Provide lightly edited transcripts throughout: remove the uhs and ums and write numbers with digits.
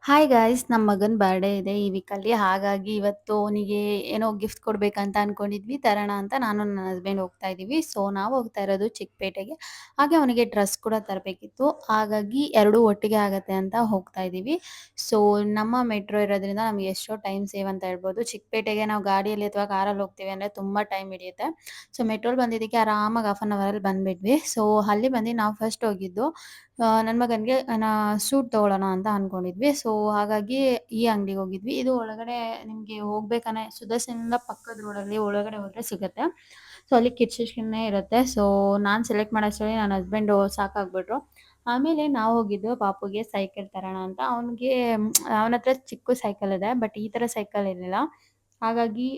Hi guys, ನಮ್ಮ ಮಗನ birthday ಇದೆ ಈ ವೀಕಲ್ಲಿ. ಹಾಗಾಗಿ ಇವತ್ತು ಅವನಿಗೆ ಏನೋ ಗಿಫ್ಟ್ ಕೊಡ್ಬೇಕಂತ ಅನ್ಕೊಂಡಿದ್ವಿ. ತರೋಣ ಅಂತ ನಾನು ನನ್ನ ಹಸ್ಬೆಂಡ್ ಹೋಗ್ತಾ ಇದ್ದೀವಿ. ಸೊ ನಾವು ಹೋಗ್ತಾ ಇರೋದು ಚಿಕ್ಕಪೇಟೆಗೆ. ಹಾಗೆ ಅವನಿಗೆ ಡ್ರೆಸ್ ಕೂಡ ತರಬೇಕಿತ್ತು. ಹಾಗಾಗಿ ಎರಡೂ ಒಟ್ಟಿಗೆ ಆಗತ್ತೆ ಅಂತ ಹೋಗ್ತಾ ಇದ್ದೀವಿ. ಸೊ ನಮ್ಮ ಮೆಟ್ರೋ ಇರೋದ್ರಿಂದ ನಮಗೆ ಎಷ್ಟೋ ಟೈಮ್ ಸೇವ್ ಅಂತ ಹೇಳ್ಬೋದು. ಚಿಕ್ಕಪೇಟೆಗೆ ನಾವು ಗಾಡಿಯಲ್ಲಿ ಅಥವಾ ಕಾರಲ್ಲಿ ಹೋಗ್ತೀವಿ ಅಂದರೆ ತುಂಬ ಟೈಮ್ ಹಿಡಿಯುತ್ತೆ. ಸೊ ಮೆಟ್ರೋಲ್ ಬಂದಿದ್ದಕ್ಕೆ ಆರಾಮಾಗಿ ಹಾಫ್ ಆನ್ ಅವರಲ್ಲಿ ಬಂದುಬಿಟ್ವಿ. ಸೊ ಅಲ್ಲಿ ಬಂದು ನಾವು ಫಸ್ಟ್ ಹೋಗಿದ್ದು ನನ್ನ ಮಗನಿಗೆ ಸೂಟ್ ತೊಗೊಳ್ಳೋಣ ಅಂತ ಅಂದ್ಕೊಂಡಿದ್ವಿ. ಸೊ ಹಾಗಾಗಿ ಈ ಅಂಗಡಿಗೆ ಹೋಗಿದ್ವಿ. ಇದು ಒಳಗಡೆ ನಿಮಗೆ ಹೋಗ್ಬೇಕಂದ್ರೆ ಸುದರ್ಶನದಿಂದ ಪಕ್ಕದ ರೋಡಲ್ಲಿ ಒಳಗಡೆ ಹೋದರೆ ಸಿಗುತ್ತೆ. ಸೊ ಅಲ್ಲಿ ಕಿಡ್ಸ್ ಸೆಕ್ಷನ್ನೇ ಇರುತ್ತೆ. ಸೊ ನಾನು ಸೆಲೆಕ್ಟ್ ಮಾಡೋಷ್ಟರಲ್ಲಿ ನನ್ನ ಹಸ್ಬೆಂಡು ಸಾಕಾಗ್ಬಿಟ್ರು. ಆಮೇಲೆ ನಾವು ಹೋಗಿದ್ದು ಪಾಪುಗೆ ಸೈಕಲ್ ತರೋಣ ಅಂತ. ಅವನಿಗೆ ಅವನ ಹತ್ರ ಚಿಕ್ಕ ಸೈಕಲ್ ಇದೆ, ಬಟ್ ಈ ಥರ ಸೈಕಲ್ ಇರಲಿಲ್ಲ. ಹಾಗಾಗಿ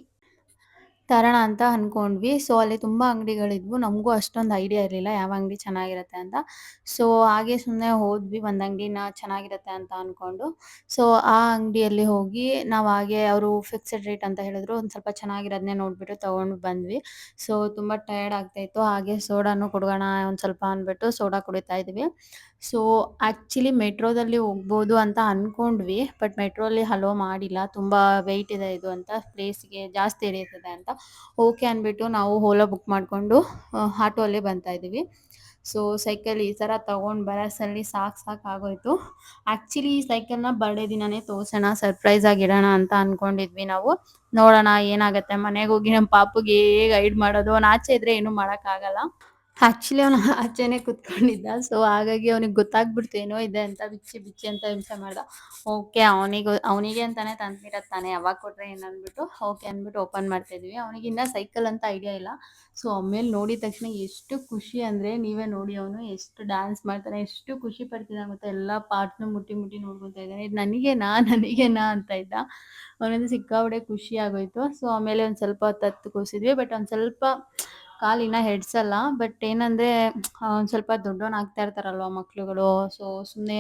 ತರೋಣ ಅಂತ ಅಂದ್ಕೊಂಡ್ವಿ. ಸೊ ಅಲ್ಲಿ ತುಂಬ ಅಂಗಡಿಗಳಿದ್ವು. ನಮಗೂ ಅಷ್ಟೊಂದು ಐಡಿಯಾ ಇರಲಿಲ್ಲ ಯಾವ ಅಂಗಡಿ ಚೆನ್ನಾಗಿರುತ್ತೆ ಅಂತ. ಸೊ ಹಾಗೆ ಸುಮ್ಮನೆ ಹೋದ್ವಿ ಒಂದು ಅಂಗಡಿನ ಚೆನ್ನಾಗಿರುತ್ತೆ ಅಂತ ಅಂದ್ಕೊಂಡು. ಸೊ ಆ ಅಂಗಡಿಯಲ್ಲಿ ಹೋಗಿ ನಾವು ಹಾಗೆ ಅವರು ಫಿಕ್ಸೆಡ್ ರೇಟ್ ಅಂತ ಹೇಳಿದ್ರು. ಒಂದು ಸ್ವಲ್ಪ ಚೆನ್ನಾಗಿರೋದನ್ನೇ ನೋಡಿಬಿಟ್ಟು ತೊಗೊಂಡು ಬಂದ್ವಿ. ಸೊ ತುಂಬ ಟಯರ್ಡ್ ಆಗ್ತಾಯಿತ್ತು. ಹಾಗೆ ಸೋಡಾನು ಕುಡ್ಗೋಣ ಒಂದು ಸ್ವಲ್ಪ ಅಂದ್ಬಿಟ್ಟು ಸೋಡಾ ಕುಡಿತಾ ಇದ್ವಿ. ಸೊ ಆ್ಯಕ್ಚುಲಿ ಮೆಟ್ರೋದಲ್ಲಿ ಹೋಗ್ಬೋದು ಅಂತ ಅಂದ್ಕೊಂಡ್ವಿ. ಬಟ್ ಮೆಟ್ರೋಲ್ಲಿ ಅಲೋ ಮಾಡಿಲ್ಲ. ತುಂಬ ವೆಯ್ಟ್ ಇದೆ ಇದು ಅಂತ, ಪ್ಲೇಸ್‌ಗೆ ಜಾಸ್ತಿ ಹಿಡಿಯುತ್ತದೆ ಅಂತ. ಓಕೆ ಅಂದ್ಬಿಟ್ಟು ನಾವು ಓಲಾ ಬುಕ್ ಮಾಡಿಕೊಂಡು ಆಟೋ ಅಲ್ಲೇ ಬರ್ತಾ ಇದ್ದೀವಿ. ಸೊ ಸೈಕಲ್ ಈ ಥರ ತಗೊಂಡು ಬರೋಷ್ಟರಲ್ಲಿ ಸಾಕಾಗೋಯ್ತು. ಆ್ಯಕ್ಚುಲಿ ಈ ಸೈಕಲ್‌ನ ಬರ್ಡೇ ದಿನನೇ ತೋರ್ಸೋಣ, ಸರ್ಪ್ರೈಸ್ ಆಗಿ ಇಡೋಣ ಅಂತ ಅಂದ್ಕೊಂಡಿದ್ವಿ ನಾವು. ನೋಡೋಣ ಏನಾಗುತ್ತೆ. ಮನೆಗೆ ಹೋಗಿ ನಮ್ಮ ಪಾಪುಗೆ ಹೇಗೆ ಹೈಡ್ ಮಾಡೋದು, ಅವ್ನು ಆಚೆ ಇದ್ದರೆ ಏನೂ ಮಾಡೋಕ್ಕಾಗಲ್ಲ. ಆ್ಯಕ್ಚುಲಿ ಅವನು ಆಚೆನೇ ಕೂತ್ಕೊಂಡಿದ್ದ. ಸೊ ಹಾಗಾಗಿ ಅವನಿಗೆ ಗೊತ್ತಾಗ್ಬಿಡ್ತು ಏನೋ ಇದೆ ಅಂತ, ಬಿಚ್ಚಿ ಬಿಚ್ಚಿ ಅಂತ ಹಿಂಸೆ ಮಾಡ್ದ. ಓಕೆ, ಅವನಿಗೆ ಅಂತಾನೆ ತಂದಿರೋದು ತಾನೇ, ಯಾವಾಗ ಕೊಟ್ಟರೆ ಏನು ಅಂದ್ಬಿಟ್ಟು ಓಕೆ ಅಂದ್ಬಿಟ್ಟು ಓಪನ್ ಮಾಡ್ತಾಯಿದ್ವಿ. ಅವನಿಗಿನ್ನ ಸೈಕಲ್ ಅಂತ ಐಡಿಯಾ ಇಲ್ಲ. ಸೊ ಆಮೇಲೆ ನೋಡಿದ ತಕ್ಷಣ ಎಷ್ಟು ಖುಷಿ ಅಂದರೆ ನೀವೇ ನೋಡಿ, ಅವನು ಎಷ್ಟು ಡ್ಯಾನ್ಸ್ ಮಾಡ್ತಾನೆ, ಎಷ್ಟು ಖುಷಿ ಪಡ್ತಿದ್ದಾನೆ ಗೊತ್ತಾ. ಎಲ್ಲ ಪಾರ್ಟ್ನು ಮುಟ್ಟಿ ಮುಟ್ಟಿ ನೋಡ್ಕೊತಾ ಇದ್ದಾನೆ. ಇದು ನನಗೇನಾ ಅಂತ ಇದ್ದ. ಅವನಿಂದ ಸಿಕ್ಕಾಪಟ್ಟೆ ಖುಷಿ ಆಗೋಯ್ತು. ಸೊ ಆಮೇಲೆ ಒಂದು ಸ್ವಲ್ಪ ಹೊತ್ತು ಕೂರಿಸಿದ್ವಿ. ಬಟ್ ಒಂದು ಸ್ವಲ್ಪ ಕಾಲಿನ ಹೆಡ್ಸಲ್ಲ. ಬಟ್ ಏನಂದರೆ ಒಂದು ಸ್ವಲ್ಪ ದೊಡ್ಡವನಾಗ್ತಾ ಇರ್ತಾರಲ್ವ ಮಕ್ಳುಗಳು. ಸೊ ಸುಮ್ಮನೆ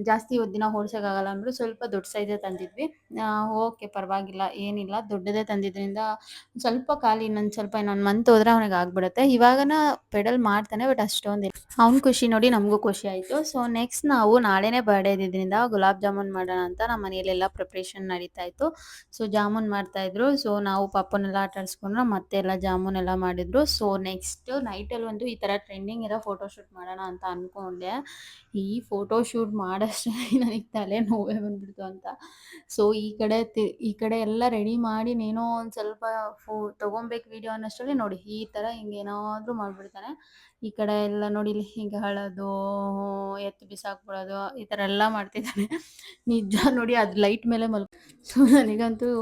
ಜಾಸ್ತಿ ದಿನ ಓಡ್ಸೋಕ್ಕಾಗಲ್ಲ ಅಂದ್ಬಿಟ್ಟು ಸ್ವಲ್ಪ ದೊಡ್ಡ ಸೈಜೇ ತಂದಿದ್ವಿ. ಓಕೆ, ಪರವಾಗಿಲ್ಲ, ಏನಿಲ್ಲ, ದೊಡ್ಡದೇ ತಂದಿದ್ದರಿಂದ ಸ್ವಲ್ಪ ಕಾಲು ಇನ್ನೊಂದು ಮಂತ್ ಹೋದರೆ ಅವನಿಗೆ ಆಗ್ಬಿಡುತ್ತೆ. ಇವಾಗನ ಪೆಡಲ್ ಮಾಡ್ತಾನೆ, ಬಟ್ ಅಷ್ಟೊಂದಿಲ್ಲ. ಅವ್ನ ಖುಷಿ ನೋಡಿ ನಮಗೂ ಖುಷಿ ಆಯಿತು. ಸೊ ನೆಕ್ಸ್ಟ್ ನಾವು ನಾಳೆನೇ ಬರ್ಡೇ ಇದ್ದಿದ್ದರಿಂದ ಗುಲಾಬ್ ಜಾಮೂನ್ ಮಾಡೋಣ ಅಂತ ನಮ್ಮ ಮನೆಯಲ್ಲೆಲ್ಲ ಪ್ರಿಪ್ರೇಷನ್ ನಡೀತಾ ಇತ್ತು. ಸೊ ಜಾಮೂನ್ ಮಾಡ್ತಾಯಿದ್ರು. ಸೊ ನಾವು ಪಾಪನೆಲ್ಲ ಆಟ ಆಡಿಸ್ಕೊಂಡು ಮತ್ತೆ ಎಲ್ಲ ಜಾಮೂನ್ ಎಲ್ಲ ಮಾಡಿದ್ರು. ಸೊ ನೆಕ್ಸ್ಟ್ ನೈಟಲ್ಲಿ ಒಂದು ಈ ಥರ ಟ್ರೆಂಡಿಂಗ್ ಇರೋ ಫೋಟೋಶೂಟ್ ಮಾಡೋಣ ಅಂತ ಅಂದ್ಕೊಂಡೆ. ಈ ಫೋಟೋಶೂಟ್ ಮಾಡೋಷ್ಟರಲ್ಲಿ ನನಗೆ ತಲೆ ನೋವೇ ಬಂದ್ಬಿಡ್ತು ಅಂತ. ಸೊ ಈ ಕಡೆ ಎಲ್ಲ ರೆಡಿ ಮಾಡಿ ನೀನೋ ಒಂದು ಸ್ವಲ್ಪ ತೊಗೊಬೇಕು ವೀಡಿಯೋ ಅನ್ನೋಷ್ಟರಲ್ಲಿ ನೋಡಿ ಈ ಥರ ಹಿಂಗೇನಾದರೂ ಮಾಡಿಬಿಡ್ತಾನೆ. ಈ ಕಡೆ ಎಲ್ಲ ನೋಡಿ ಇಲ್ಲಿ ಹಿಂಗೆ ಅಳೋದು, ಎತ್ತಿ ಬಿಸಾಕ್ಬಿಡೋದು, ಈ ಥರ ಎಲ್ಲ ಮಾಡ್ತಿದ್ದಾನೆ. ನಿಜ ನೋಡಿ ಅದು ಲೈಟ್ ಮೇಲೆ ಸೊ ನನಗಂತೂ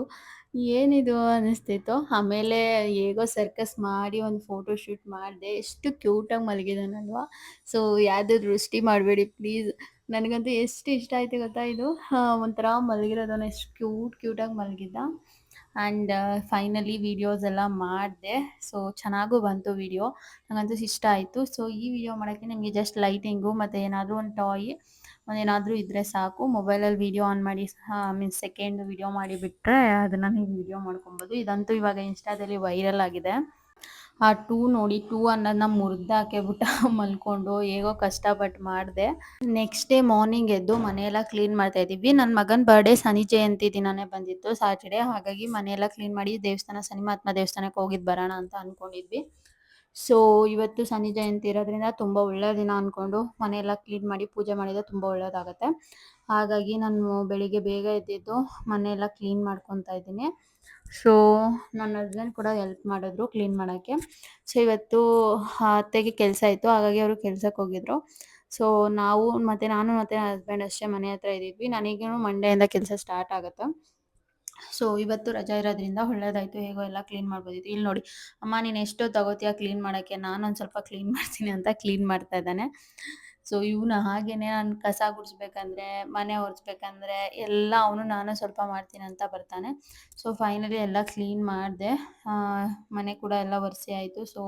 ಏನಿದು ಅನ್ನಿಸ್ತಿತ್ತು. ಆಮೇಲೆ ಹೇಗೋ ಸರ್ಕಸ್ ಮಾಡಿ ಒಂದು ಫೋಟೋ ಶೂಟ್ ಮಾಡಿದೆ. ಎಷ್ಟು ಕ್ಯೂಟಾಗಿ ಮಲಗಿದ್ದಾನಲ್ವ. ಸೊ ಯಾವುದೂ ದೃಷ್ಟಿ ಮಾಡಬೇಡಿ ಪ್ಲೀಸ್. ನನಗಂತೂ ಎಷ್ಟು ಇಷ್ಟ ಆಯಿತು ಗೊತ್ತಾ ಇದು. ಒಂಥರ ಮಲಗಿರೋದನ್ನ ಎಷ್ಟು ಕ್ಯೂಟಾಗಿ ಮಲಗಿದ್ದ. ಆ್ಯಂಡ್ ಫೈನಲಿ ವೀಡಿಯೋಸ್ ಎಲ್ಲ ಮಾಡಿದೆ. ಸೊ ಚೆನ್ನಾಗೂ ಬಂತು ವೀಡಿಯೋ. ನನಗಂತೂ ಇಷ್ಟ ಆಯಿತು. ಸೊ ಈ ವಿಡಿಯೋ ಮಾಡೋಕ್ಕೆ ನಿಮಗೆ ಜಸ್ಟ್ ಲೈಟಿಂಗು ಮತ್ತು ಏನಾದರೂ ಒಂದು ಟಾಯ್ ಏನಾದರೂ ಇದ್ದರೆ ಸಾಕು. ಮೊಬೈಲಲ್ಲಿ ವೀಡಿಯೋ ಆನ್ ಮಾಡಿ ಮೀನ್ಸ್ ಸೆಕೆಂಡ್ ವೀಡಿಯೋ ಮಾಡಿ ಬಿಟ್ಟರೆ ಅದನ್ನು ನೀವು ವೀಡಿಯೋ ಮಾಡ್ಕೊಬೋದು. ಇದಂತೂ ಇವಾಗ ಇನ್ಸ್ಟಾದಲ್ಲಿ ವೈರಲ್ ಆಗಿದೆ. ಆ 2 ನೋಡಿ, 2 ಅನ್ನೋದನ್ನ ಮುರಿದಾಕಿಬಿಟ್ಟು ಮಲ್ಕೊಂಡು ಹೇಗೋ ಕಷ್ಟಪಟ್ಟು ಮಾಡಿದೆ. ನೆಕ್ಸ್ಟ್ ಡೇ ಮಾರ್ನಿಂಗ್ ಎದ್ದು ಮನೆಯೆಲ್ಲ ಕ್ಲೀನ್ ಮಾಡ್ತಾ ಇದ್ದೀವಿ. ನನ್ನ ಮಗನ ಬರ್ಡೇ ಶನಿ ಜಯಂತಿ ದಿನನೇ ಬಂದಿತ್ತು, ಸ್ಯಾಟರ್ಡೇ. ಹಾಗಾಗಿ ಮನೆಯೆಲ್ಲ ಕ್ಲೀನ್ ಮಾಡಿ ಶನಿ ಮಹಾತ್ಮ ದೇವಸ್ಥಾನಕ್ಕೆ ಹೋಗಿದ್ದು ಬರೋಣ ಅಂತ ಅಂದ್ಕೊಂಡಿದ್ವಿ. ಸೊ ಇವತ್ತು ಶನಿ ಜಯಂತಿ ಇರೋದ್ರಿಂದ ತುಂಬ ಒಳ್ಳೆಯ ದಿನ ಅಂದ್ಕೊಂಡು ಮನೆಯೆಲ್ಲ ಕ್ಲೀನ್ ಮಾಡಿ ಪೂಜೆ ಮಾಡಿದರೆ ತುಂಬ ಒಳ್ಳೆಯದಾಗತ್ತೆ. ಹಾಗಾಗಿ ನಾನು ಬೆಳಿಗ್ಗೆ ಬೇಗ ಎದ್ದಿದ್ದು ಮನೆಯೆಲ್ಲ ಕ್ಲೀನ್ ಮಾಡ್ಕೊತಾ ಇದ್ದೀನಿ. ಸೊ ನನ್ನ ಹಸ್ಬೆಂಡ್ ಕೂಡ ಹೆಲ್ಪ್ ಮಾಡಿದ್ರು ಕ್ಲೀನ್ ಮಾಡೋಕ್ಕೆ. ಸೊ ಇವತ್ತು ಅತ್ತೆಗೆ ಕೆಲಸ ಇತ್ತು, ಹಾಗಾಗಿ ಅವರು ಕೆಲ್ಸಕ್ಕೆ ಹೋಗಿದ್ರು. ಸೊ ನಾನು ಮತ್ತು ನನ್ನ ಹಸ್ಬೆಂಡ್ ಅಷ್ಟೇ ಮನೆ ಹತ್ರ ಇದ್ದಿದ್ವಿ. ನನಗೇನು ಮಂಡೆಯಿಂದ ಕೆಲಸ ಸ್ಟಾರ್ಟ್ ಆಗುತ್ತೆ. ಸೊ ಇವತ್ತು ರಜಾ ಇರೋದ್ರಿಂದ ಒಳ್ಳೆಯದಾಯಿತು, ಹೇಗೋ ಎಲ್ಲ ಕ್ಲೀನ್ ಮಾಡ್ಬೋದಿತ್ತು. ಇಲ್ಲಿ ನೋಡಿ, ಅಮ್ಮ ನೀನು ಎಷ್ಟೋ ತಗೋತೀಯ ಕ್ಲೀನ್ ಮಾಡೋಕ್ಕೆ, ನಾನೊಂದು ಸ್ವಲ್ಪ ಕ್ಲೀನ್ ಮಾಡ್ತೀನಿ ಅಂತ ಕ್ಲೀನ್ ಮಾಡ್ತಾ ಇದ್ದಾನೆ. ಸೊ ಇವನು ಹಾಗೇನೆ ನಾನು ಕಸ ಗುಡಿಸ್ಬೇಕಂದ್ರೆ, ಮನೆ ಒರೆಸ್ಬೇಕಂದ್ರೆ ಎಲ್ಲ ನಾನು ಸ್ವಲ್ಪ ಮಾಡ್ತೀನಿ ಅಂತ ಬರ್ತಾನೆ. ಸೊ ಫೈನಲಿ ಎಲ್ಲ ಕ್ಲೀನ್ ಮಾಡಿದೆ. ಮನೆ ಕೂಡ ಎಲ್ಲ ಒರೆಸಿ ಆಯಿತು. ಸೊ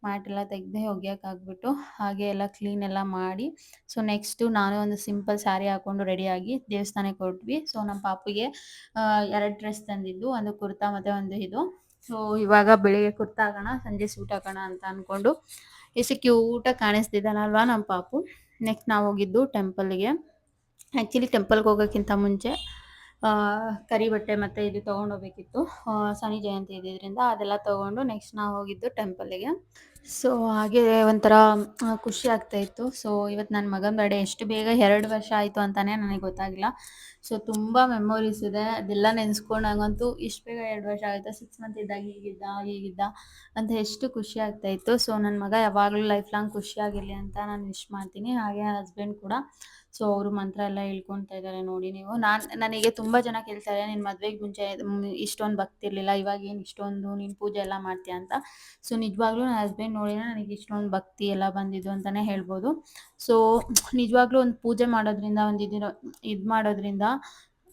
ಮ್ಯಾಟೆಲ್ಲ ತೆಗೆದು ಒಗ್ಯೋಕ್ಕಾಗ್ಬಿಟ್ಟು ಹಾಗೆ ಎಲ್ಲ ಕ್ಲೀನ್ ಎಲ್ಲ ಮಾಡಿ, ಸೊ ನೆಕ್ಸ್ಟು ನಾನು ಒಂದು ಸಿಂಪಲ್ ಸ್ಯಾರಿ ಹಾಕ್ಕೊಂಡು ರೆಡಿಯಾಗಿ ದೇವಸ್ಥಾನಕ್ಕೆ ಹೊರಟ್ವಿ. ಸೊ ನಮ್ಮ ಪಾಪುಗೆ 2 ಡ್ರೆಸ್ ತಂದಿದ್ದು, ಒಂದು ಕುರ್ತಾ ಮತ್ತು ಒಂದು ಇದು. ಸೊ ಇವಾಗ ಬೆಳಿಗ್ಗೆ ಕುರ್ತಾ ಹಾಕೋಣ, ಸಂಜೆ ಸೂಟ್ ಹಾಕೋಣ ಅಂತ ಅಂದ್ಕೊಂಡು ಎಷ್ಟು ಕ್ಯೂಟಾಗಿ ಕಾಣಿಸ್ತಿದ್ದಾನಲ್ವಾ ನಮ್ಮ ಪಾಪು. ನೆಕ್ಸ್ಟ್ ನಾವು ಹೋಗಿದ್ದು ಟೆಂಪಲ್ಗೆ. ಆ್ಯಕ್ಚುಲಿ ಟೆಂಪಲ್ಗೆ ಹೋಗೋಕ್ಕಿಂತ ಮುಂಚೆ ಕರಿ ಬಟ್ಟೆ ಮತ್ತು ಇದು ತೊಗೊಂಡೋಗ್ಬೇಕಿತ್ತು. ಶನಿ ಜಯಂತಿ ಇದ್ದಿದ್ದರಿಂದ ಅದೆಲ್ಲ ತೊಗೊಂಡು ನೆಕ್ಸ್ಟ್ ನಾವು ಹೋಗಿದ್ದು ಟೆಂಪಲ್ಲಿಗೆ. ಸೊ ಹಾಗೆ ಒಂಥರ ಖುಷಿ ಆಗ್ತಾಯಿತ್ತು. ಸೊ ಇವತ್ತು ನನ್ನ ಮಗನ ಬರ್ಡೇ ಎಷ್ಟು ಬೇಗ 2 ವರ್ಷ ಆಯಿತು ಅಂತಲೇ ನನಗೆ ಗೊತ್ತಾಗಿಲ್ಲ. ಸೊ ತುಂಬ ಮೆಮೊರೀಸ್ ಇದೆ. ಅದೆಲ್ಲ ನೆನೆಸ್ಕೊಂಡಾಗಂತೂ ಇಷ್ಟು ಬೇಗ 2 ವರ್ಷ ಆಯಿತಾ, 6 ಮಂತ್ ಇದ್ದಾಗ ಹೀಗಿದ್ದ ಅಂತ ಎಷ್ಟು ಖುಷಿ ಆಗ್ತಾಯಿತ್ತು. ಸೊ ನನ್ನ ಮಗ ಯಾವಾಗಲೂ ಲೈಫ್ ಲಾಂಗ್ ಖುಷಿಯಾಗಿರಲಿ ಅಂತ ನಾನು ವಿಶ್ ಮಾಡ್ತೀನಿ. ಹಾಗೆ ಹಸ್ಬೆಂಡ್ ಕೂಡ. ಸೊ ಅವರು ಮಂತ್ರ ಎಲ್ಲ ಹೇಳ್ಕೊತಾ ಇದ್ದಾರೆ ನೋಡಿ ನೀವು. ನನಗೆ ತುಂಬ ಜನ ಕೇಳ್ತಾರೆ, ನಿನ್ನ ಮದುವೆಗೆ ಮುಂಚೆ ಇಷ್ಟೊಂದು ಭಕ್ತಿ ಇರಲಿಲ್ಲ, ಇವಾಗೇನು ಇಷ್ಟೊಂದು ನೀನು ಪೂಜೆ ಎಲ್ಲ ಮಾಡ್ತೀಯ ಅಂತ. ಸೊ ನಿಜವಾಗ್ಲೂ ನನ್ನ ಹಸ್ಬೆಂಡ್ ನೋಡಿದ್ರೆ ನನಗೆ ಇಷ್ಟೊಂದು ಭಕ್ತಿ ಎಲ್ಲ ಬಂದಿದ್ದು ಅಂತಲೇ ಹೇಳ್ಬೋದು. ಸೊ ನಿಜವಾಗ್ಲೂ ಒಂದು ಪೂಜೆ ಮಾಡೋದ್ರಿಂದ, ಒಂದು ಇದು ಮಾಡೋದ್ರಿಂದ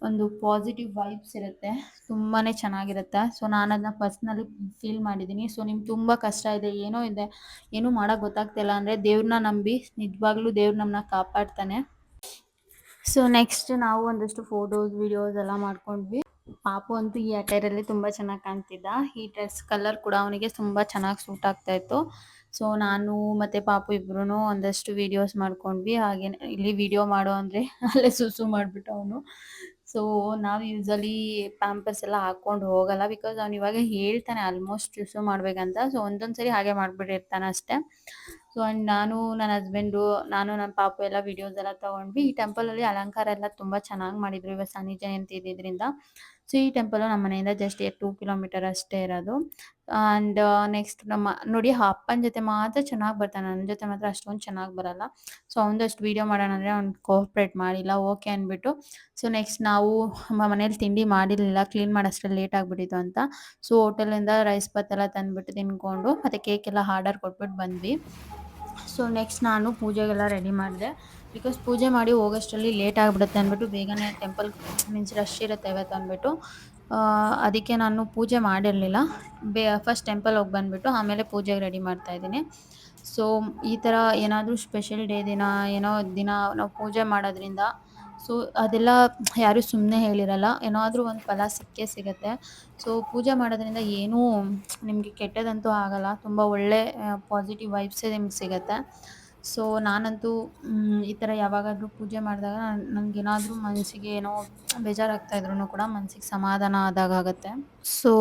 ಒಂದು ಪಾಸಿಟಿವ್ ವೈಬ್ಸ್ ಇರುತ್ತೆ, ತುಂಬಾ ಚೆನ್ನಾಗಿರುತ್ತೆ. ಸೊ ನಾನು ಅದನ್ನ ಪರ್ಸ್ನಲಿ ಫೀಲ್ ಮಾಡಿದ್ದೀನಿ. ಸೊ ನಿಮ್ಗೆ ತುಂಬ ಕಷ್ಟ ಇದೆ, ಏನೋ ಇದೆ, ಏನೂ ಮಾಡೋಕ್ಕೆ ಗೊತ್ತಾಗ್ತಿಲ್ಲ ಅಂದರೆ ದೇವ್ರನ್ನ ನಂಬಿ, ನಿಜವಾಗ್ಲೂ ದೇವ್ರು ನಮ್ಮನ್ನ ಕಾಪಾಡ್ತಾನೆ. ಸೊ ನೆಕ್ಸ್ಟ್ ನಾವು ಒಂದಷ್ಟು ಫೋಟೋಸ್, ವಿಡಿಯೋಸ್ ಎಲ್ಲ ಮಾಡ್ಕೊಂಡ್ವಿ. ಪಾಪು ಅಂತೂ ಈ ಅಟೈರಲ್ಲಿ ತುಂಬ ಚೆನ್ನಾಗಿ ಕಾಣ್ತಿದ್ದ. ಈ ಡ್ರೆಸ್ ಕಲರ್ ಕೂಡ ಅವನಿಗೆ ತುಂಬ ಚೆನ್ನಾಗಿ ಸೂಟ್ ಆಗ್ತಾಯಿತ್ತು. ಸೊ ನಾನು ಮತ್ತು ಪಾಪು ಇಬ್ಬರೂ ಒಂದಷ್ಟು ವೀಡಿಯೋಸ್ ಮಾಡ್ಕೊಂಡ್ವಿ. ಹಾಗೆ ಇಲ್ಲಿ ವೀಡಿಯೋ ಮಾಡೋ ಅಂದರೆ ಅಲ್ಲೇ ಸುಸು ಮಾಡಿಬಿಟ್ಟು ಅವನು. ಸೊ ನಾವು ಯೂಸಲಿ ಪ್ಯಾಂಪರ್ಸ್ ಎಲ್ಲ ಹಾಕ್ಕೊಂಡು ಹೋಗಲ್ಲ, ಬಿಕಾಸ್ ಅವ್ನು ಇವಾಗ ಹೇಳ್ತಾನೆ ಆಲ್ಮೋಸ್ಟ್ ಸುಸು ಮಾಡಬೇಕಂತ. ಸೊ ಒಂದೊಂದು ಸರಿ ಹಾಗೆ ಮಾಡಿಬಿಟ್ಟಿರ್ತಾನೆ ಅಷ್ಟೇ. ಸೊ ಆ್ಯಂಡ್ ನಾನು, ನನ್ನ ಹಸ್ಬೆಂಡು, ನಾನು, ನನ್ನ ಪಾಪು ಎಲ್ಲ ವೀಡಿಯೋಸ್ ಎಲ್ಲ ತೊಗೊಂಡ್ವಿ. ಈ ಟೆಂಪಲಲ್ಲಿ ಅಲಂಕಾರ ಎಲ್ಲ ತುಂಬ ಚೆನ್ನಾಗಿ ಮಾಡಿದರು ಇವತ್ತು ಶನಿ ಜಯಂತಿ ಇದ್ದಿದ್ದರಿಂದ. ಸೊ ಈ ಟೆಂಪಲು ನಮ್ಮ ಮನೆಯಿಂದ ಜಸ್ಟ್ 2 ಕಿಲೋಮೀಟರ್ ಅಷ್ಟೇ ಇರೋದು. ಆ್ಯಂಡ್ ನೆಕ್ಸ್ಟ್ ನಮ್ಮ ನೋಡಿ ಅಪ್ಪನ ಜೊತೆ ಮಾತ್ರ ಚೆನ್ನಾಗಿ ಬರ್ತಾನೆ, ನನ್ನ ಜೊತೆ ಮಾತ್ರ ಅಷ್ಟೊಂದು ಚೆನ್ನಾಗಿ ಬರಲ್ಲ. ಸೊ ಅವನದಷ್ಟು ವೀಡಿಯೋ ಮಾಡೋಣ ಅಂದರೆ ಅವ್ನು ಕೋಆಪ್ರೇಟ್ ಮಾಡಿಲ್ಲ, ಓಕೆ ಅಂದ್ಬಿಟ್ಟು. ಸೊ ನೆಕ್ಸ್ಟ್ ನಾವು ಮನೇಲಿ ತಿಂಡಿ ಮಾಡಿರಲಿಲ್ಲ, ಕ್ಲೀನ್ ಮಾಡೋಷ್ಟರಲ್ಲಿ ಲೇಟ್ ಆಗಿಬಿಟ್ಟಿತ್ತು ಅಂತ. ಸೊ ಹೋಟೆಲಿಂದ ರೈಸ್ ಬಾತ್ ಎಲ್ಲ ತಂದುಬಿಟ್ಟು ತಿಂದ್ಕೊಂಡು ಮತ್ತು ಕೇಕೆಲ್ಲ ಆರ್ಡರ್ ಕೊಟ್ಬಿಟ್ಟು ಬಂದ್ವಿ. ಸೊ ನೆಕ್ಸ್ಟ್ ನಾನು ಪೂಜೆಗೆಲ್ಲ ರೆಡಿ ಮಾಡಿದೆ, ಬಿಕಾಸ್ ಪೂಜೆ ಮಾಡಿ ಹೋಗೋಷ್ಟರಲ್ಲಿ ಲೇಟ್ ಆಗಿಬಿಡುತ್ತೆ ಅಂದ್ಬಿಟ್ಟು ಬೇಗನೆ ಟೆಂಪಲ್ ಮೀನ್ಸ್ ರಶ್ ಇರುತ್ತೆ ಇವತ್ತು ಅಂದ್ಬಿಟ್ಟು ಅದಕ್ಕೆ ನಾನು ಪೂಜೆ ಮಾಡಿರಲಿಲ್ಲ. ಫಸ್ಟ್ ಟೆಂಪಲ್ ಹೋಗಿ ಬಂದುಬಿಟ್ಟು ಆಮೇಲೆ ಪೂಜೆಗೆ ರೆಡಿ ಮಾಡ್ತಾಯಿದ್ದೀನಿ. ಸೊ ಈ ಥರ ಏನಾದರೂ ಸ್ಪೆಷಲ್ ಡೇ ದಿನ, ಏನೋ ದಿನ ನಾವು ಪೂಜೆ ಮಾಡೋದ್ರಿಂದ ಸೊ ಅದೆಲ್ಲ ಯಾರೂ ಸುಮ್ಮನೆ ಹೇಳಿರಲ್ಲ, ಏನಾದರೂ ಒಂದು ಫಲ ಸಿಕ್ಕೇ ಸಿಗುತ್ತೆ. ಸೊ ಪೂಜೆ ಮಾಡೋದ್ರಿಂದ ಏನೂ ನಿಮಗೆ ಕೆಟ್ಟದಂತೂ ಆಗಲ್ಲ, ತುಂಬ ಒಳ್ಳೆ ಪಾಸಿಟಿವ್ ವೈಬ್ಸೇ ನಿಮ್ಗೆ ಸಿಗುತ್ತೆ. ಸೊ ನಾನಂತೂ ಈ ಥರ ಯಾವಾಗಾದರೂ ಪೂಜೆ ಮಾಡಿದಾಗ ನನಗೇನಾದರೂ ಮನಸ್ಸಿಗೆ ಏನೋ ಬೇಜಾರಾಗ್ತಾಯಿದ್ರೂ ಕೂಡ ಮನಸ್ಸಿಗೆ ಸಮಾಧಾನ ಆದಾಗುತ್ತೆ. ಸೊ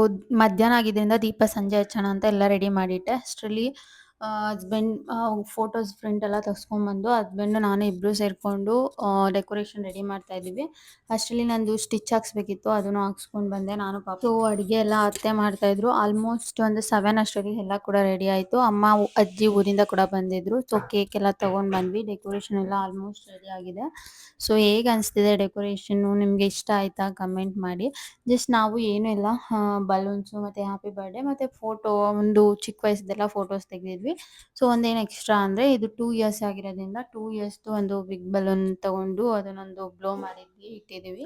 ಮಧ್ಯಾಹ್ನ ಆಗಿದ್ದರಿಂದ ದೀಪ ಸಂಜೆ ಹಚ್ಚೋಣ ಅಂತ ಎಲ್ಲ ರೆಡಿ ಮಾಡಿಟ್ಟೆ. ಅಷ್ಟರಲ್ಲಿ ಹಸ್ಬೆಂಡ್ ಫೋಟೋಸ್ ಪ್ರಿಂಟ್ ಎಲ್ಲ ತೆಗೆಸ್ಕೊಂಬಂದು ಹಸ್ಬೆಂಡು ನಾನು ಇಬ್ಬರು ಸೇರಿಕೊಂಡು ಡೆಕೋರೇಷನ್ ರೆಡಿ ಮಾಡ್ತಾಯಿದ್ದೀವಿ. ಅಷ್ಟರಲ್ಲಿ ನಂದು ಸ್ಟಿಚ್ ಹಾಕ್ಸ್ಬೇಕಿತ್ತು, ಅದನ್ನು ಹಾಕ್ಸ್ಕೊಂಡು ಬಂದೆ ನಾನು ಪಾಪ. ಸೊ ಅಡುಗೆ ಎಲ್ಲ ಅತ್ತೆ ಮಾಡ್ತಾಯಿದ್ರು. ಆಲ್ಮೋಸ್ಟ್ ಒಂದು 7 ಅಷ್ಟರಲ್ಲಿ ಎಲ್ಲ ಕೂಡ ರೆಡಿ ಆಯಿತು. ಅಮ್ಮ ಅಜ್ಜಿ ಊರಿಂದ ಕೂಡ ಬಂದಿದ್ದರು. ಸೊ ಕೇಕ್ ಎಲ್ಲ ತೊಗೊಂಡು ಬಂದ್ವಿ. ಡೆಕೋರೇಷನ್ ಎಲ್ಲ ಆಲ್ಮೋಸ್ಟ್ ರೆಡಿ ಆಗಿದೆ. ಸೊ ಹೇಗೆ ಅನಿಸ್ತಿದೆ ಡೆಕೋರೇಷನ್ನು, ನಿಮಗೆ ಇಷ್ಟ ಆಯಿತಾ ಕಮೆಂಟ್ ಮಾಡಿ. ಜಸ್ಟ್ ನಾವು ಏನೂ ಇಲ್ಲ, ಬಲೂನ್ಸು ಮತ್ತು ಹ್ಯಾಪಿ ಬರ್ಡೇ ಮತ್ತು ಫೋಟೋ, ಒಂದು ಚಿಕ್ಕ ವಯಸ್ಸದೆಲ್ಲ ಫೋಟೋಸ್ ತೆಗೆದಿದ್ವಿ. ಸೊ ಒಂದೇನು ಎಕ್ಸ್ಟ್ರಾ ಅಂದರೆ ಇದು 2 ಇಯರ್ಸ್ ಆಗಿರೋದ್ರಿಂದ 2 ಇಯರ್ಸ್ದು ಒಂದು ಬಿಗ್ ಬಲೂನ್ ತೊಗೊಂಡು ಅದನ್ನೊಂದು ಬ್ಲೋ ಮಾಡಿದ್ವಿ, ಇಟ್ಟಿದ್ದೀವಿ.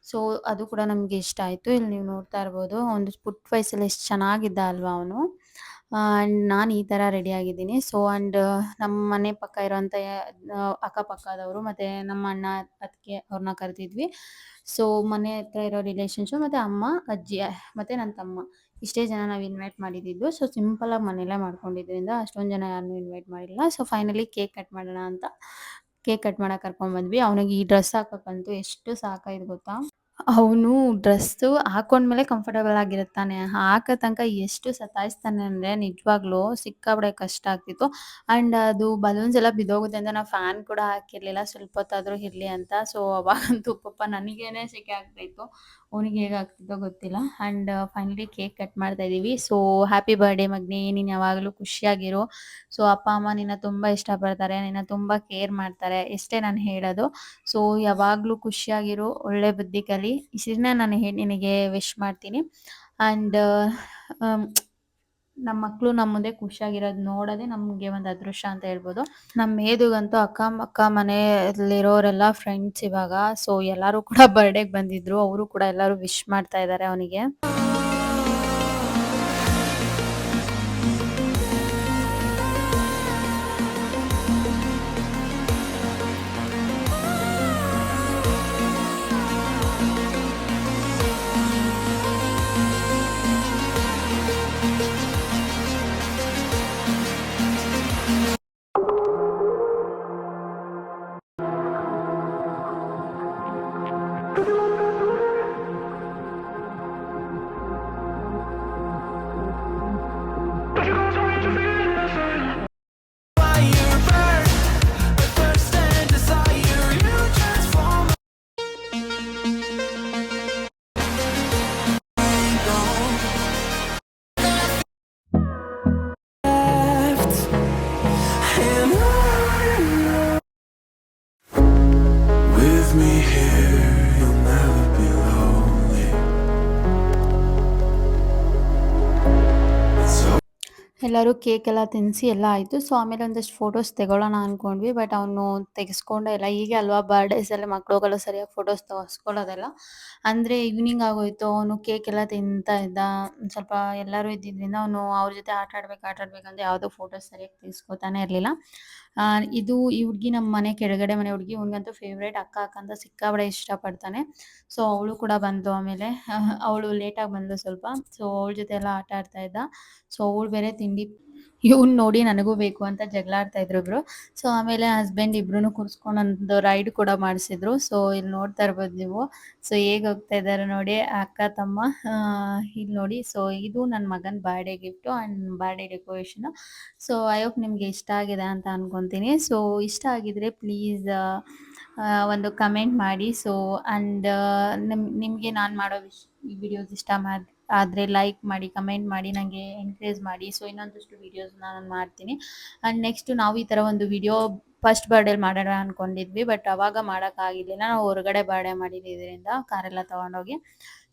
ಸೊ ಅದು ಕೂಡ ನಮಗೆ ಇಷ್ಟ ಆಯಿತು. ಇಲ್ಲಿ ನೀವು ನೋಡ್ತಾ ಇರ್ಬೋದು, ಒಂದು ಪುಟ್ಟ ವಯಸ್ಸಲ್ಲಿ ಎಷ್ಟು ಚೆನ್ನಾಗಿದ್ದ ಅಲ್ವಾ ಅವನು. ಆ್ಯಂಡ್ ನಾನು ಈ ಥರ ರೆಡಿಯಾಗಿದ್ದೀನಿ. ಸೊ ಆ್ಯಂಡ್ ನಮ್ಮ ಮನೆ ಪಕ್ಕ ಇರೋಂಥ ಅಕ್ಕಪಕ್ಕದವರು ಮತ್ತು ನಮ್ಮ ಅಣ್ಣ ಅತ್ತಿಗೆ ಅವ್ರನ್ನ ಕರೆದಿದ್ವಿ. ಸೊ ಮನೆ ಹತ್ರ ಇರೋ ರಿಲೇಷನ್ಸು ಮತ್ತು ಅಮ್ಮ, ಅಜ್ಜಿ ಮತ್ತು ನನ್ನ ತಮ್ಮ, ಇಷ್ಟೇ ಜನ ನಾವು ಇನ್ವೈಟ್ ಮಾಡಿದ್ದಿದ್ದು. ಸೊ ಸಿಂಪಲಾಗಿ ಮನೆಯಲ್ಲೇ ಮಾಡ್ಕೊಂಡಿದ್ದರಿಂದ ಅಷ್ಟೊಂದು ಜನ ಯಾರನ್ನೂ ಇನ್ವೈಟ್ ಮಾಡಿಲ್ಲ. ಸೊ ಫೈನಲಿ ಕೇಕ್ ಕಟ್ ಮಾಡೋಣ ಅಂತ ಕೇಕ್ ಕಟ್ ಮಾಡೋಕೆ ಕರ್ಕೊಂಡ್ಬಂದ್ವಿ. ಅವನಿಗೆ ಈ ಡ್ರೆಸ್ ಹಾಕೋಕ್ಕಂತೂ ಎಷ್ಟು ಸಾಕಾಯ್ತು ಗೊತ್ತಾ. ಅವನು ಡ್ರೆಸ್ಸು ಹಾಕೊಂಡ್ಮೇಲೆ ಕಂಫರ್ಟಬಲ್ ಆಗಿರುತ್ತಾನೆ, ಹಾಕೋ ತನಕ ಎಷ್ಟು ಸತಾಯಿಸ್ತಾನೆ ಅಂದರೆ ನಿಜವಾಗ್ಲೂ ಸಿಕ್ಕಾಪಟ್ಟೆ ಕಷ್ಟ ಆಗ್ತಿತ್ತು. ಆ್ಯಂಡ್ ಅದು ಬಲೂನ್ಸ್ ಎಲ್ಲ ಬಿದ್ದೋಗುತ್ತೆ ಅಂತ ನಾವು ಫ್ಯಾನ್ ಕೂಡ ಹಾಕಿರಲಿಲ್ಲ, ಸ್ವಲ್ಪ ಹೊತ್ತಾದರೂ ಇರಲಿ ಅಂತ. ಸೊ ಅವಾಗಂತೂ ಪಾಪ ನನಗೇನೆ ಸೆಕೆ ಆಗ್ತಾಯಿತ್ತು, ಅವನಿಗೆ ಹೇಗಾಗ್ತಿತ್ತೋ ಗೊತ್ತಿಲ್ಲ. ಆ್ಯಂಡ್ ಫೈನಲಿ ಕೇಕ್ ಕಟ್ ಮಾಡ್ತಾಯಿದ್ದೀವಿ. ಸೊ ಹ್ಯಾಪಿ ಬರ್ಡೇ ಮಗನೇ, ನೀನು ಯಾವಾಗಲೂ ಖುಷಿಯಾಗಿರು. ಸೊ ಅಪ್ಪ ಅಮ್ಮ ನಿನ್ನ ತುಂಬ ಇಷ್ಟಪಡ್ತಾರೆ, ನಿನ್ನ ತುಂಬ ಕೇರ್ ಮಾಡ್ತಾರೆ, ಇಷ್ಟೇ ನಾನು ಹೇಳೋದು. ಸೊ ಯಾವಾಗಲೂ ಖುಷಿಯಾಗಿರು, ಒಳ್ಳೆ ಬುದ್ಧಿ ಕಲಿ, ಇಷ್ಟನ್ನ ನಾನು ನಿನಗೆ ವಿಶ್ ಮಾಡ್ತೀನಿ. ಆ್ಯಂಡ್ ನಮ್ಮ ಮಕ್ಕಳು ನಮ್ಮ ಮುಂದೆ ಖುಷಿಯಾಗಿರೋದು ನೋಡೋದೇ ನಮಗೆ ಒಂದು ಅದೃಷ್ಟ ಅಂತ ಹೇಳ್ಬೋದು. ನಮ್ಮ ಮೇದುಗಂತೂ ಅಕ್ಕ ಮನೆಯಲ್ಲಿರೋರೆಲ್ಲ ಫ್ರೆಂಡ್ಸ್ ಇವಾಗ. ಸೊ ಎಲ್ಲರೂ ಕೂಡ ಬರ್ಡೇಗೆ ಬಂದಿದ್ರು, ಅವರು ಕೂಡ ಎಲ್ಲರೂ ವಿಶ್ ಮಾಡ್ತಾ ಇದ್ದಾರೆ ಅವನಿಗೆ. ಎಲ್ಲರೂ ಕೇಕ್ ಎಲ್ಲ ತಿನ್ನಿಸಿ ಎಲ್ಲ ಆಯಿತು. ಸೊ ಆಮೇಲೆ ಒಂದಷ್ಟು ಫೋಟೋಸ್ ತೆಗೊಳ್ಳೋಣ ಅಂದ್ಕೊಂಡ್ವಿ. ಬಟ್ ಅವನು ತೆಗೆಸ್ಕೊಂಡೇ ಇಲ್ಲ. ಹೀಗೆ ಅಲ್ವಾ ಬರ್ಡೇಸಲ್ಲಿ ಮಕ್ಳುಗಳು ಸರಿಯಾಗಿ ಫೋಟೋಸ್ ತೆಗೆಸ್ಕೊಳ್ಳೋದಿಲ್ಲ. ಅಂದರೆ ಈವ್ನಿಂಗ್ ಆಗೋಯ್ತು. ಅವನು ಕೇಕ್ ಎಲ್ಲ ತಿಂತಾ ಇದ್ದ. ಒಂದ್ ಸ್ವಲ್ಪ ಎಲ್ಲರೂ ಇದ್ದಿದ್ದರಿಂದ ಅವನು ಅವ್ರ ಜೊತೆ ಆಟ ಆಡ್ಬೇಕಂತ ಯಾವುದೋ ಫೋಟೋಸ್ ಸರಿಯಾಗಿ ತೆಗೆಸ್ಕೊತಾನೆ ಇರಲಿಲ್ಲ. ಇದು ಈ ಹುಡುಗಿ ನಮ್ಮ ಮನೆ ಕೆಳಗಡೆ ಮನೆ ಹುಡುಗಿ. ಅವ್ನಿಗಂತೂ ಫೇವ್ರೇಟ್. ಅಕ್ಕ ಅಂತ ಸಿಕ್ಕಾಪಟ್ಟೆ ಇಷ್ಟಪಡ್ತಾನೆ. ಸೊ ಅವಳು ಕೂಡ ಬಂದ್ಲು ಆಮೇಲೆ. ಅವಳು ಲೇಟಾಗಿ ಬಂದ್ಲು ಸ್ವಲ್ಪ. ಸೊ ಅವಳ ಜೊತೆ ಎಲ್ಲ ಆಟ ಆಡ್ತಾ ಇದ್ದ. ಸೊ ಅವಳು ಬೇರೆ ತಿಂಡಿ ಇವ್ನು ನೋಡಿ ನನಗೂ ಬೇಕು ಅಂತ ಜಗಳ ಆಡ್ತಾ ಇದ್ರು ಇಬ್ರು. ಸೊ ಆಮೇಲೆ ಹಸ್ಬೆಂಡ್ ಇಬ್ರೂನು ಕೂರಿಸ್ಕೊಂಡು ಒಂದು ರೈಡ್ ಕೂಡ ಮಾಡಿಸಿದ್ರು. ಸೊ ಇಲ್ಲಿ ನೋಡ್ತಾ ಇರ್ಬೋದು ನೀವು. ಸೊ ಹೇಗೆ ಹೋಗ್ತಾ ಇದ್ದಾರೆ ನೋಡಿ ಅಕ್ಕ ತಮ್ಮ. ಇಲ್ಲಿ ನೋಡಿ. ಸೊ ಇದು ನನ್ನ ಮಗನ birthday gift and birthday decoration. So I hope ನಿಮಗೆ ಇಷ್ಟ ಆಗಿದೆ ಅಂತ ಅನ್ಕೊತೀನಿ. ಸೊ ಇಷ್ಟ ಆಗಿದ್ರೆ ಪ್ಲೀಸ್ ಒಂದು ಕಮೆಂಟ್ ಮಾಡಿ. ಸೊ ಆ್ಯಂಡ್ ನಿಮಗೆ ನಾನು ಮಾಡೋ ಈ ವಿಡಿಯೋಸ್ ಇಷ್ಟ ಆದರೆ ಲೈಕ್ ಮಾಡಿ, ಕಮೆಂಟ್ ಮಾಡಿ, ನನಗೆ ಎನ್ಕರೇಜ್ ಮಾಡಿ. ಸೊ ಇನ್ನೊಂದಷ್ಟು ವೀಡಿಯೋಸ್ನ ನಾನು ಮಾಡ್ತೀನಿ. ಆ್ಯಂಡ್ ನೆಕ್ಸ್ಟು ನಾವು ಈ ಥರ ಒಂದು ವಿಡಿಯೋ ಫಸ್ಟ್ ಬರ್ಡೇಲಿ ಮಾಡೋಣ ಅಂದ್ಕೊಂಡಿದ್ವಿ. ಬಟ್ ಅವಾಗ ಮಾಡೋಕ್ಕಾಗಿರಲಿಲ್ಲ. ನಾವು ಹೊರಗಡೆ ಬರ್ಡೇ ಮಾಡಿದ್ರಿಂದ ಕಾರೆಲ್ಲ ತೊಗೊಂಡೋಗಿ.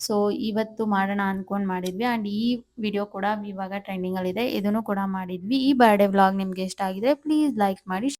ಸೊ ಇವತ್ತು ಮಾಡೋಣ ಅಂದ್ಕೊಂಡು ಮಾಡಿದ್ವಿ. ಆ್ಯಂಡ್ ಈ ವಿಡಿಯೋ ಕೂಡ ಇವಾಗ ಟ್ರೆಂಡಿಂಗಲ್ಲಿದೆ. ಇದನ್ನು ಕೂಡ ಮಾಡಿದ್ವಿ. ಈ ಬರ್ಡೇ ವ್ಲಾಗ್ ನಿಮಗೆ ಇಷ್ಟ ಆಗಿದೆ ಪ್ಲೀಸ್ ಲೈಕ್ ಮಾಡಿ.